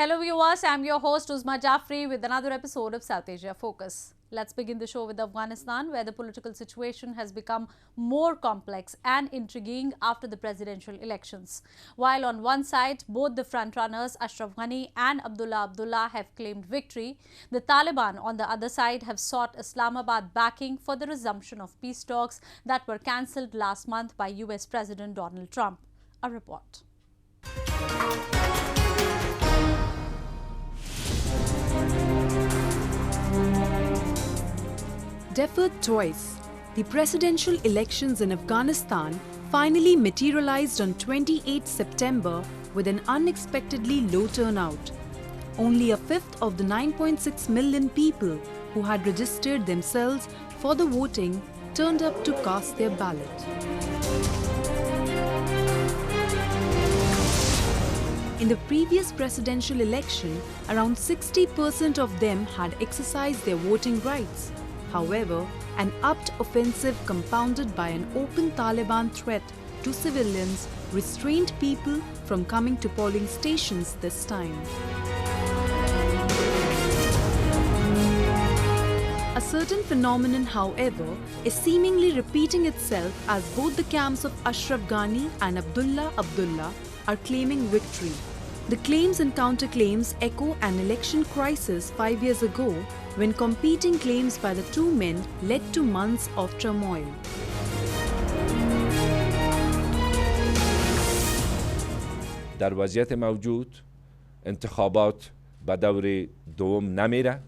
Hello viewers, I'm your host Uzma Jaffrey with another episode of South Asia Focus. Let's begin the show with Afghanistan, where the political situation has become more complex and intriguing after the presidential elections. While on one side, both the frontrunners Ashraf Ghani and Abdullah have claimed victory, the Taliban on the other side have sought Islamabad backing for the resumption of peace talks that were cancelled last month by US President Donald Trump. A report. Deferred twice, the presidential elections in Afghanistan finally materialized on 28 September with an unexpectedly low turnout. Only a fifth of the 9.6 million people who had registered themselves for the voting turned up to cast their ballot. In the previous presidential election, around 60% of them had exercised their voting rights. However, an upped offensive compounded by an open Taliban threat to civilians restrained people from coming to polling stations this time. A certain phenomenon, however, is seemingly repeating itself as both the camps of Ashraf Ghani and Abdullah are claiming victory. The claims and counterclaims echo an election crisis 5 years ago when competing claims by the two men led to months of turmoil. در وضعیت موجود انتخابات به دور دوم نمیره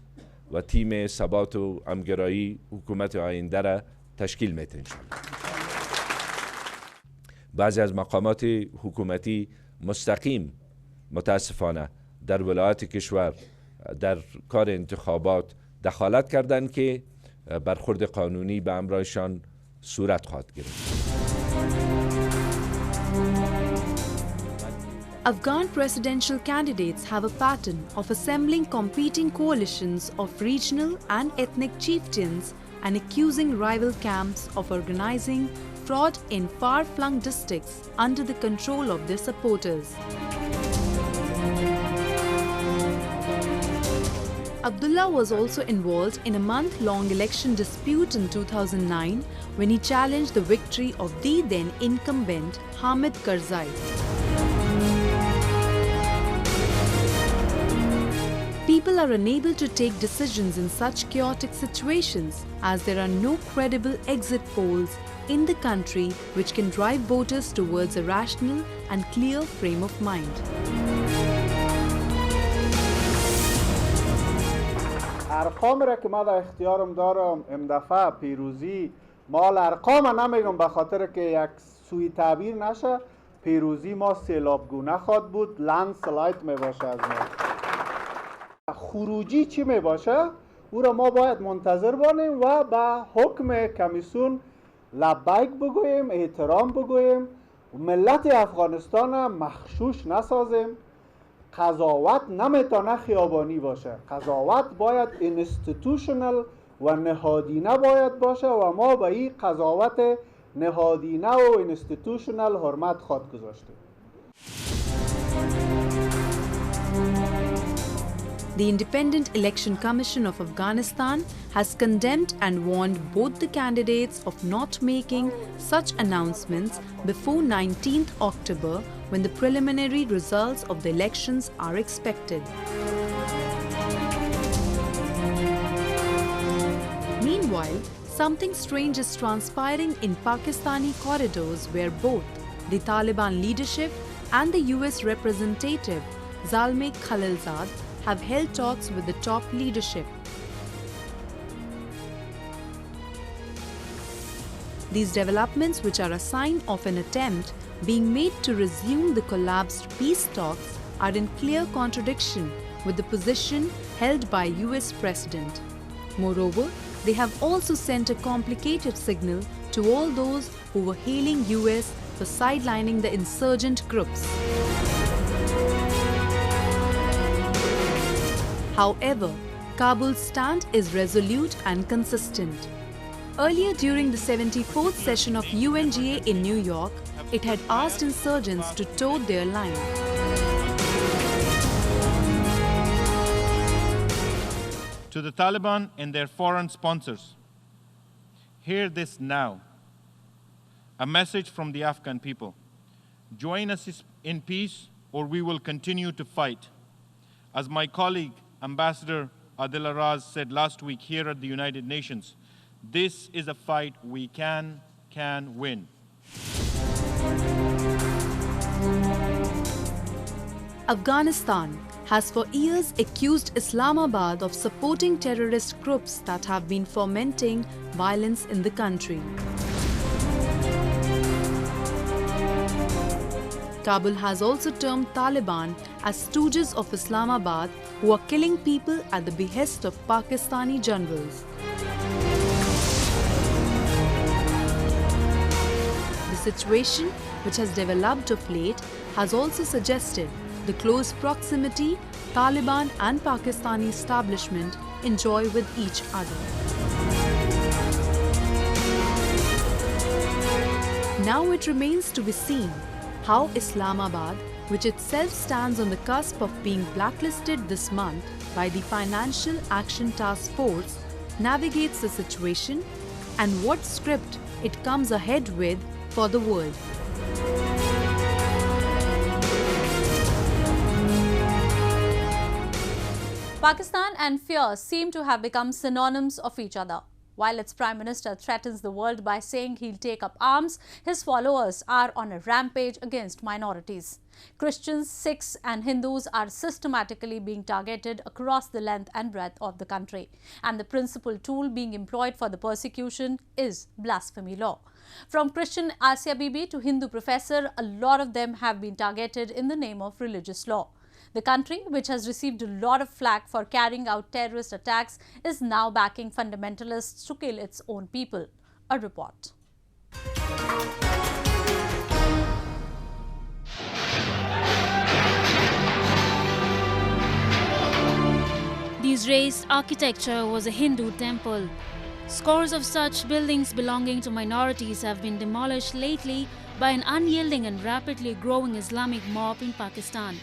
و تیم ثبات و همگرایی حکومت آینده را تشکیل میده. بعضی از مقامات حکومتی مستقیم متاسفانه در ولایت کشور در کار انتخابات دخالت کردند که برخورد قانونی به همراهشان صورت خواهد گرفت. Afghan presidential candidates have a pattern of assembling competing coalitions of regional and ethnic chieftains and accusing rival camps of organizing fraud in far-flung districts under the control of their supporters. Abdullah was also involved in a month-long election dispute in 2009 when he challenged the victory of the then incumbent Hamid Karzai. People are unable to take decisions in such chaotic situations as there are no credible exit polls in the country which can drive voters towards a rational and clear frame of mind. ارقام را که ما در اختیارم دارم امدفعه پیروزی مال ارقام نمیگم به خاطر که یک سوی تعبیر نشه پیروزی ما سیلابگونه خواد بود لندسلایت می باشه از ما خروجی چی می باشه او را ما باید منتظر بانیم و به حکم کمیسیون لبیک بگوییم احترام بگوییم ملت افغانستان مخشوش نسازیم قضاوت نمیتونه خیابانی باشه قضاوت باید اینستیتوشنال و نهادینه باید باشه و ما به این قضاوت نهادینه و اینستیتوشنال حرمت خواد گذاشتیم. The Independent Election Commission of Afghanistan has condemned and warned both the candidates of not making such announcements before 19th October when the preliminary results of the elections are expected. Meanwhile, something strange is transpiring in Pakistani corridors where both the Taliban leadership and the US representative Zalmay Khalilzad have held talks with the top leadership. These developments, which are a sign of an attempt being made to resume the collapsed peace talks, are in clear contradiction with the position held by US President. Moreover, they have also sent a complicated signal to all those who were hailing US for sidelining the insurgent groups. However, Kabul's stand is resolute and consistent. Earlier during the 74th session of UNGA in New York, it had asked insurgents to toe their line. To the Taliban and their foreign sponsors, hear this now. A message from the Afghan people. Join us in peace, or we will continue to fight. As my colleague, Ambassador Adil Araz, said last week here at the United Nations, this is a fight we can win. Afghanistan has for years accused Islamabad of supporting terrorist groups that have been fomenting violence in the country. Kabul has also termed Taliban as stooges of Islamabad who are killing people at the behest of Pakistani generals. The situation, which has developed of late, has also suggested the close proximity Taliban and Pakistani establishment enjoy with each other. Now it remains to be seen how Islamabad, which itself stands on the cusp of being blacklisted this month by the Financial Action Task Force, navigates the situation and what script it comes ahead with for the world. Pakistan and fear seem to have become synonyms of each other. While its Prime Minister threatens the world by saying he'll take up arms, his followers are on a rampage against minorities. Christians, Sikhs and Hindus are systematically being targeted across the length and breadth of the country. And the principal tool being employed for the persecution is blasphemy law. From Christian Asya Bibi to Hindu professor, a lot of them have been targeted in the name of religious law. The country, which has received a lot of flack for carrying out terrorist attacks, is now backing fundamentalists to kill its own people. A report. The Israel's architecture was a Hindu temple. Scores of such buildings belonging to minorities have been demolished lately by an unyielding and rapidly growing Islamic mob in Pakistan.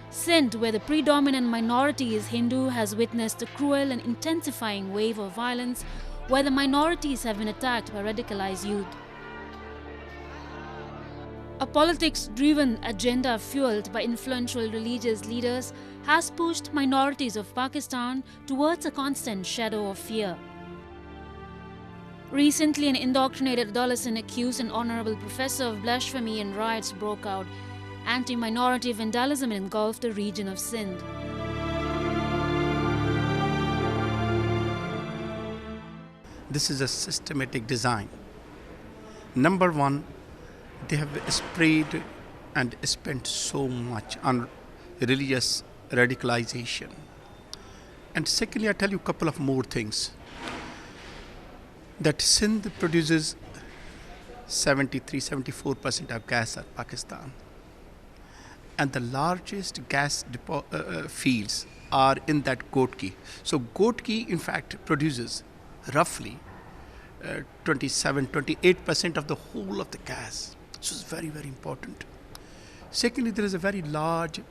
Sindh, where the predominant minority is Hindu, has witnessed a cruel and intensifying wave of violence where the minorities have been attacked by radicalized youth. A politics-driven agenda fueled by influential religious leaders has pushed minorities of Pakistan towards a constant shadow of fear. Recently, an indoctrinated adolescent accused an honorable professor of blasphemy and riots broke out. Anti-minority vandalism engulfed the region of Sindh. This is a systematic design. Number one, they have sprayed and spent so much on religious radicalization. And secondly, I'll tell you a couple of more things. That Sindh produces 73-74% of gas at Pakistan. And the largest gas fields are in that Gotki. So Gotki, in fact, produces roughly 27-28% of the whole of the gas. So it's very, very important. Secondly, there is a very large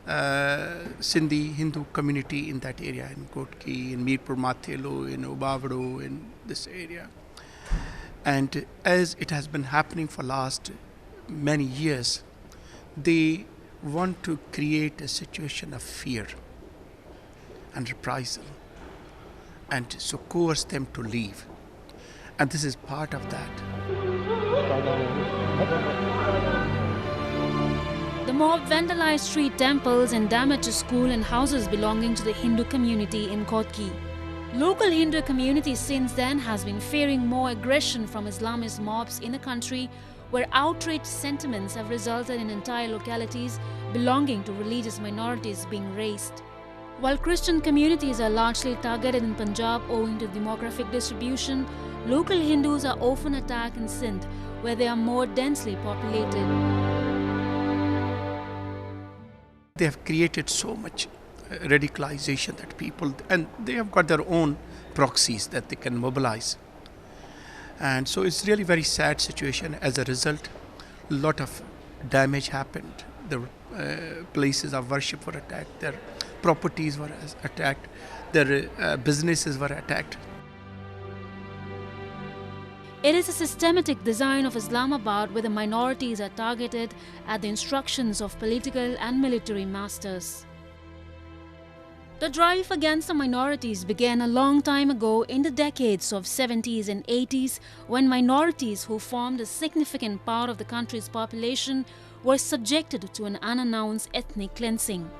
Sindhi Hindu community in that area, in Gotki, in Mirpur Mathelo, in Obavado, in this area. And as it has been happening for last many years, they want to create a situation of fear and reprisal, and so coerce them to leave. And this is part of that. The mob vandalized street temples and damaged a school and houses belonging to the Hindu community in Kotki. Local Hindu community since then has been fearing more aggression from Islamist mobs in the country, where outraged sentiments have resulted in entire localities belonging to religious minorities being razed. While Christian communities are largely targeted in Punjab owing to demographic distribution, local Hindus are often attacked in Sindh, where they are more densely populated. They have created so much radicalization that people, and they have got their own proxies that they can mobilize. And so it's really very sad situation. As a result, a lot of damage happened. The places of worship were attacked. There properties were attacked, their businesses were attacked. It is a systematic design of Islamabad where the minorities are targeted at the instructions of political and military masters. The drive against the minorities began a long time ago in the decades of 70s and 80s when minorities who formed a significant part of the country's population were subjected to an unannounced ethnic cleansing.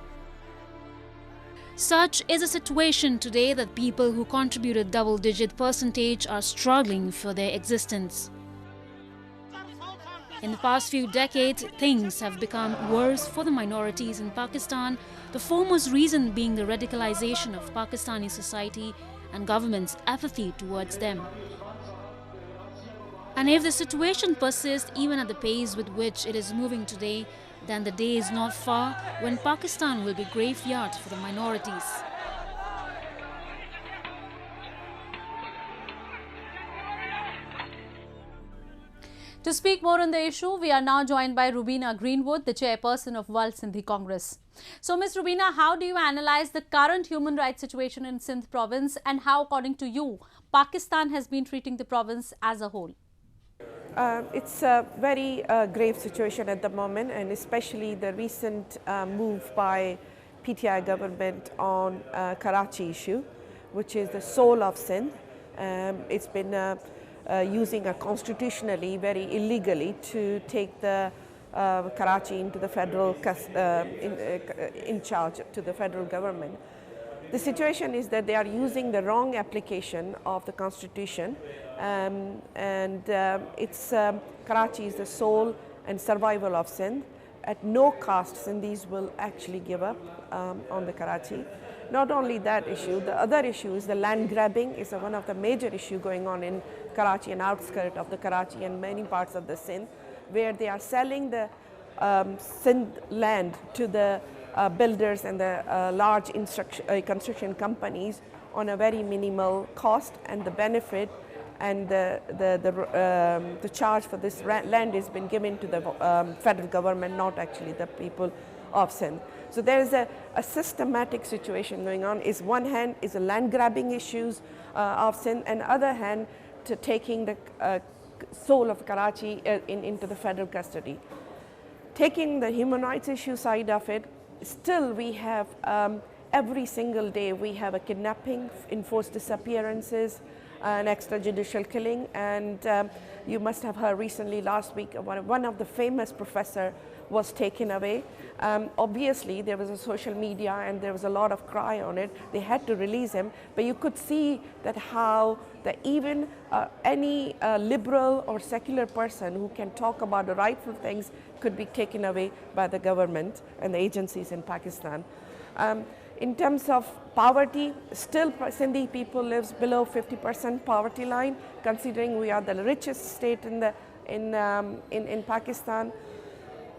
Such is the situation today that people who contribute a double-digit percentage are struggling for their existence. In the past few decades, things have become worse for the minorities in Pakistan, the foremost reason being the radicalization of Pakistani society and government's apathy towards them. And if the situation persists even at the pace with which it is moving today, then the day is not far when Pakistan will be graveyard for the minorities. To speak more on the issue, we are now joined by Rubina Greenwood, the chairperson of World Sindhi Congress. So, Ms. Rubina, how do you analyze the current human rights situation in Sindh province and how, according to you, Pakistan has been treating the province as a whole? It's a very grave situation at the moment, and especially the recent move by PTI government on Karachi issue, which is the soul of Sindh. It's been using constitutionally, very illegally, to take the Karachi into the federal in charge to the federal government. The situation is that they are using the wrong application of the constitution, Karachi is the soul and survival of Sindh. At no cost, Sindhis will actually give up on the Karachi. Not only that issue, the other issue is the land grabbing is one of the major issues going on in Karachi and outskirts of the Karachi and many parts of the Sindh, where they are selling the Sindh land to the builders and the large construction companies on a very minimal cost, and the benefit and the charge for this land has been given to the federal government, not actually the people of Sindh. So there is a systematic situation going on. Is one hand is the land grabbing issues of Sindh, and other hand to taking the soul of Karachi into the federal custody. Taking the human rights issue side of it, still we have every single day we have a kidnapping, enforced disappearances, an extrajudicial killing, and you must have heard recently last week one of the famous professor was taken away. Obviously there was a social media and there was a lot of cry on it. They had to release him, but you could see that how that even any liberal or secular person who can talk about the rightful things could be taken away by the government and the agencies in Pakistan. In terms of poverty, still Sindhi people lives below 50% poverty line, considering we are the richest state in Pakistan.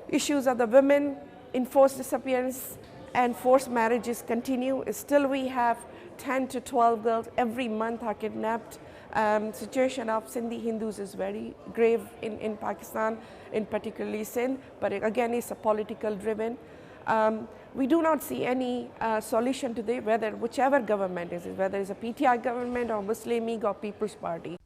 Issues of the women, enforced disappearance and forced marriages continue. Still we have 10 to 12 girls every month are kidnapped. Situation of Sindhi Hindus is very grave in Pakistan, in particularly Sindh, but again it's a political driven. We do not see any solution today, whichever government is, whether it's a PTI government or Muslim League or People's Party.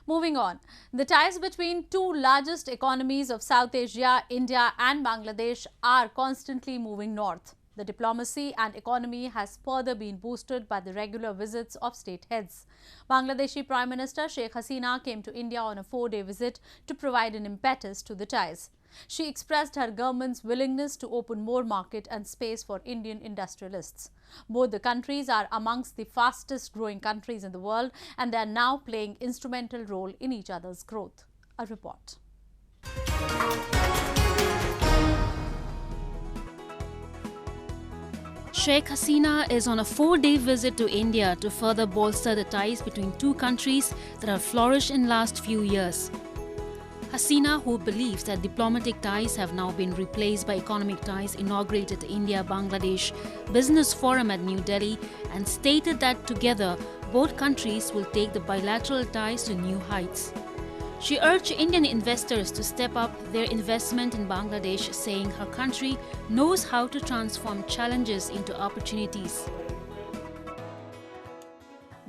Moving on, the ties between two largest economies of South Asia, India and Bangladesh, are constantly moving north. The diplomacy and economy has further been boosted by the regular visits of state heads. Bangladeshi Prime Minister Sheikh Hasina came to India on a 4-day visit to provide an impetus to the ties. She expressed her government's willingness to open more market and space for Indian industrialists. Both the countries are amongst the fastest growing countries in the world, and they are now playing instrumental role in each other's growth. A report. Sheikh Hasina is on a 4-day visit to India to further bolster the ties between two countries that have flourished in the last few years. Hasina, who believes that diplomatic ties have now been replaced by economic ties, inaugurated the India-Bangladesh Business Forum at New Delhi and stated that together both countries will take the bilateral ties to new heights. She urged Indian investors to step up their investment in Bangladesh, saying her country knows how to transform challenges into opportunities.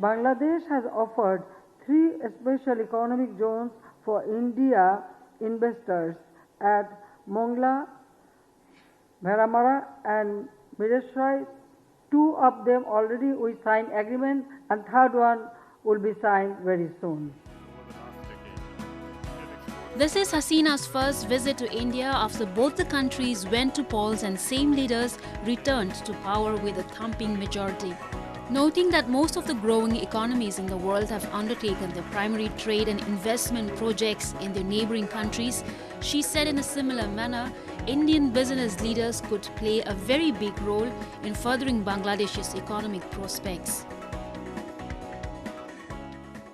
Bangladesh has offered 3 special economic zones for India investors at Mongla, Bharamara and Mireshwar. 2 of them already we signed agreement and 3rd one will be signed very soon. This is Hasina's first visit to India after both the countries went to polls and same leaders returned to power with a thumping majority. Noting that most of the growing economies in the world have undertaken their primary trade and investment projects in their neighboring countries, she said in a similar manner, Indian business leaders could play a very big role in furthering Bangladesh's economic prospects.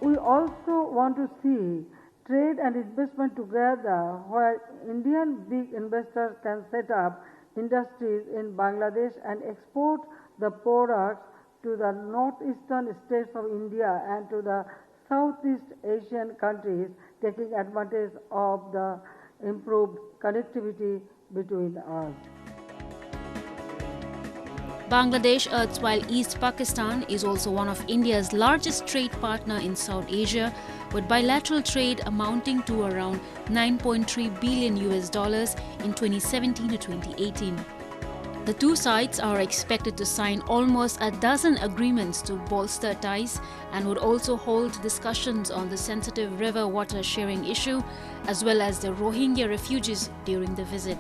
We also want to see trade and investment together where Indian big investors can set up industries in Bangladesh and export the products to the northeastern states of India and to the Southeast Asian countries, taking advantage of the improved connectivity between us. Bangladesh, erstwhile East Pakistan, is also one of India's largest trade partner in South Asia, with bilateral trade amounting to around $9.3 billion in 2017 to 2018. The two sides are expected to sign almost a dozen agreements to bolster ties and would also hold discussions on the sensitive river water sharing issue as well as the Rohingya refugees during the visit.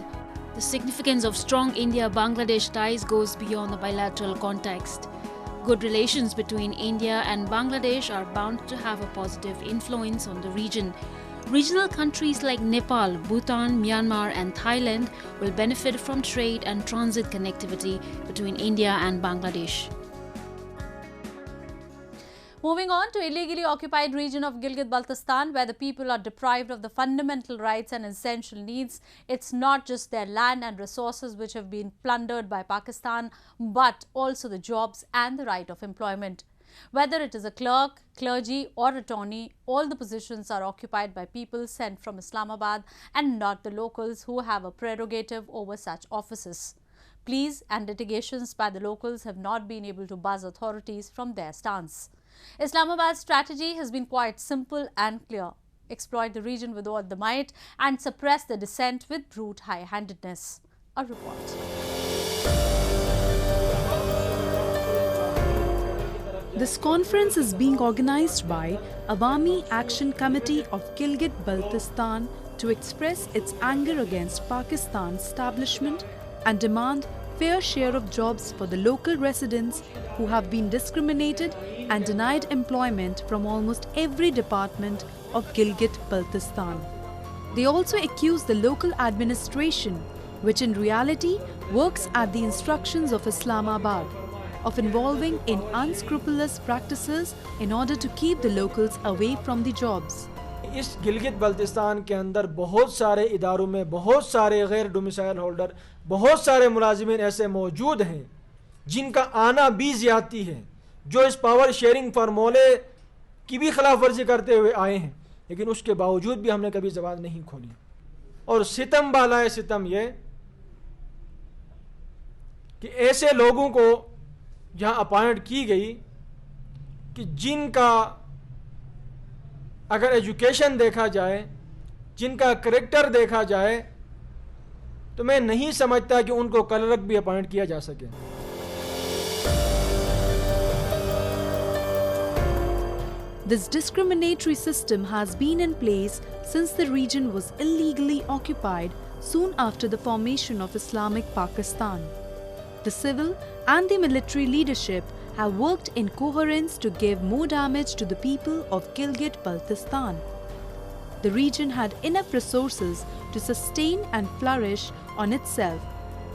The significance of strong India-Bangladesh ties goes beyond the bilateral context. Good relations between India and Bangladesh are bound to have a positive influence on the region. Regional countries like Nepal, Bhutan, Myanmar and Thailand will benefit from trade and transit connectivity between India and Bangladesh. Moving on to illegally occupied region of Gilgit Baltistan, where the people are deprived of the fundamental rights and essential needs. It's not just their land and resources which have been plundered by Pakistan, but also the jobs and the right of employment. Whether it is a clerk, clergy or attorney, all the positions are occupied by people sent from Islamabad and not the locals who have a prerogative over such offices. Pleas and litigations by the locals have not been able to buzz authorities from their stance. Islamabad's strategy has been quite simple and clear: exploit the region with all the might and suppress the dissent with brute high-handedness. A report. This conference is being organized by Awami Action Committee of Gilgit Baltistan to express its anger against Pakistan's establishment and demand fair share of jobs for the local residents who have been discriminated and denied employment from almost every department of Gilgit Baltistan. They also accuse the local administration, which in reality works at the instructions of Islamabad, of involving in unscrupulous practices in order to keep the locals away from the jobs. इस गिलगित बल्तिस्तान के अंदर बहुत सारे इदारों में बहुत सारे गैर डोमिसाइल होल्डर, बहुत सारे मुलाजिमीन ऐसे मौजूद हैं जिनका आना भी ज़्यादती है, जो इस पावर शेयरिंग फार्मूले की भी खिलाफ वर्जी करते हुए आए हैं, लेकिन उसके बावजूद भी हमने कभी ज़बान नहीं खोली। और सितम बालाए सितम ये कि ऐसे लोगों को जहाँ अपॉइंट की गई कि जिनका अगर एजुकेशन देखा जाए, जिनका करैक्टर देखा जाए, तो मैं नहीं समझता कि उनको क्लर्क भी अपॉइंट किया जा सके। This discriminatory system has been in place since the region was illegally occupied soon after the formation of Islamic Pakistan. The civil and the military leadership have worked in coherence to give more damage to the people of Gilgit Baltistan. The region had enough resources to sustain and flourish on itself,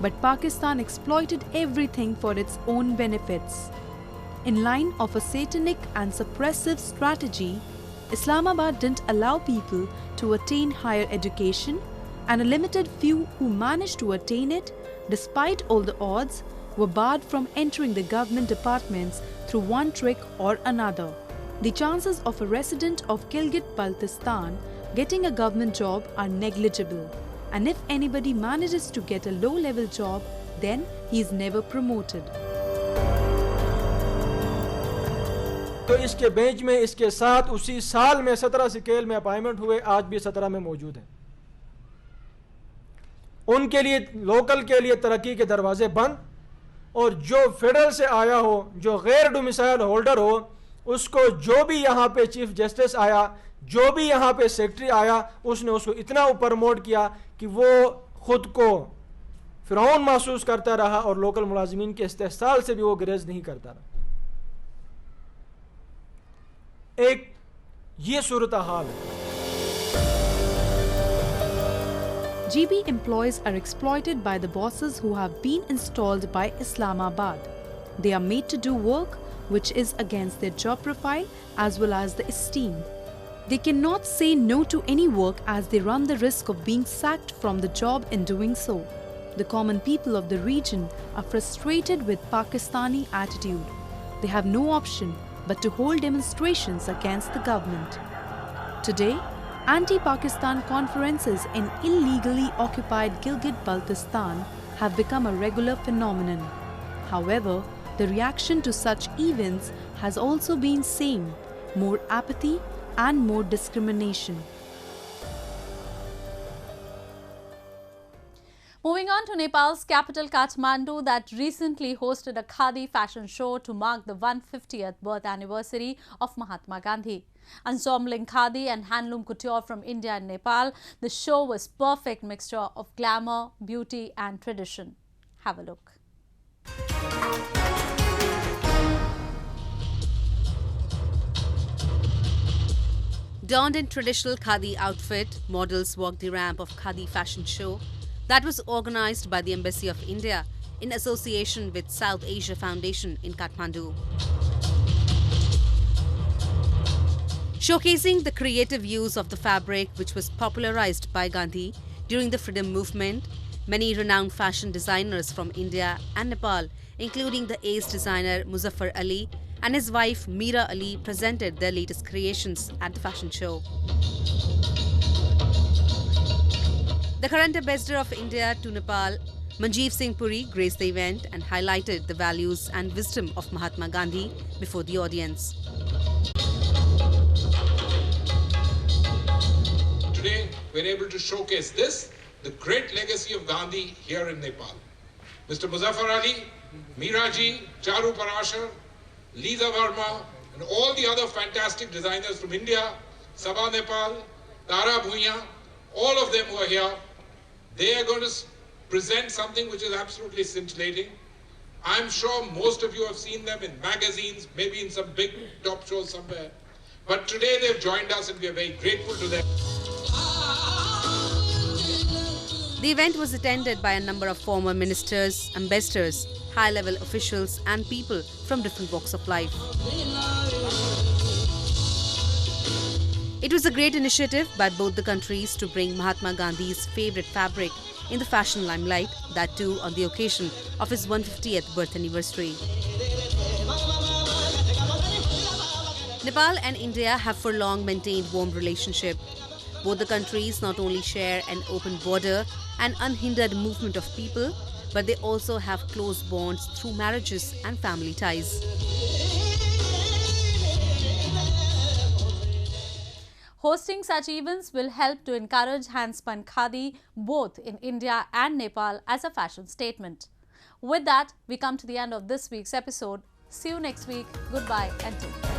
but Pakistan exploited everything for its own benefits. In line of a satanic and suppressive strategy, Islamabad didn't allow people to attain higher education, and a limited few who managed to attain it, despite all the odds, were barred from entering the government departments through one trick or another. The chances of a resident of Gilgit Baltistan getting a government job are negligible. And if anybody manages to get a low-level job, then he is never promoted. तो इसके bench में इसके साथ उसी साल में 17 scale में appointment हुए, आज भी 17 में मौजूद हैं। उनके लिए लोकल के लिए तरक्की के दरवाजे बंद, और जो फेडरल से आया हो, जो गैर डोमिसाइल होल्डर हो, उसको जो भी यहाँ पे चीफ जस्टिस आया, जो भी यहाँ पे सेक्रेटरी आया, उसने उसको इतना ऊपर प्रमोट किया कि वो खुद को फिरौन महसूस करता रहा और लोकल मुलाजिमीन के इस्तेहसाल से भी वो ग्रेज नहीं करता रहा। एक ये सूरत हाल है। GB employees are exploited by the bosses who have been installed by Islamabad. They are made to do work which is against their job profile as well as the esteem. They cannot say no to any work as they run the risk of being sacked from the job in doing so. The common people of the region are frustrated with Pakistani attitude. They have no option but to hold demonstrations against the government. Today, anti-Pakistan conferences in illegally occupied Gilgit Baltistan have become a regular phenomenon. However, the reaction to such events has also been same, more apathy and more discrimination. Moving on to Nepal's capital Kathmandu, that recently hosted a Khadi fashion show to mark the 150th birth anniversary of Mahatma Gandhi. Ensembling Khadi and handloom couture from India and Nepal, the show was perfect mixture of glamour, beauty and tradition. Have a look. Donned in traditional Khadi outfit, models walked the ramp of Khadi fashion show that was organized by the Embassy of India in association with South Asia Foundation in Kathmandu. Showcasing the creative use of the fabric which was popularized by Gandhi during the freedom movement, many renowned fashion designers from India and Nepal, including the ace designer Muzaffar Ali and his wife Meera Ali, presented their latest creations at the fashion show. The current ambassador of India to Nepal, Manjeev Singh Puri, graced the event and highlighted the values and wisdom of Mahatma Gandhi before the audience. Today, we're able to showcase this, the great legacy of Gandhi here in Nepal. Mr. Muzaffar Ali, Meera Ji, Charu Parashar, Lisa Verma, and all the other fantastic designers from India, Sabha Nepal, Tara Bhuiya, all of them who are here, they are going to present something which is absolutely scintillating. I'm sure most of you have seen them in magazines, maybe in some big top shows somewhere. But today they've joined us and we are very grateful to them. The event was attended by a number of former ministers, ambassadors, high-level officials and people from different walks of life. It was a great initiative by both the countries to bring Mahatma Gandhi's favourite fabric in the fashion limelight, that too on the occasion of his 150th birth anniversary. Nepal and India have for long maintained warm relationship. Both the countries not only share an open border and unhindered movement of people, but they also have close bonds through marriages and family ties. Hosting such events will help to encourage hand-spun khadi both in India and Nepal as a fashion statement. With that, we come to the end of this week's episode. See you next week. Goodbye and take care.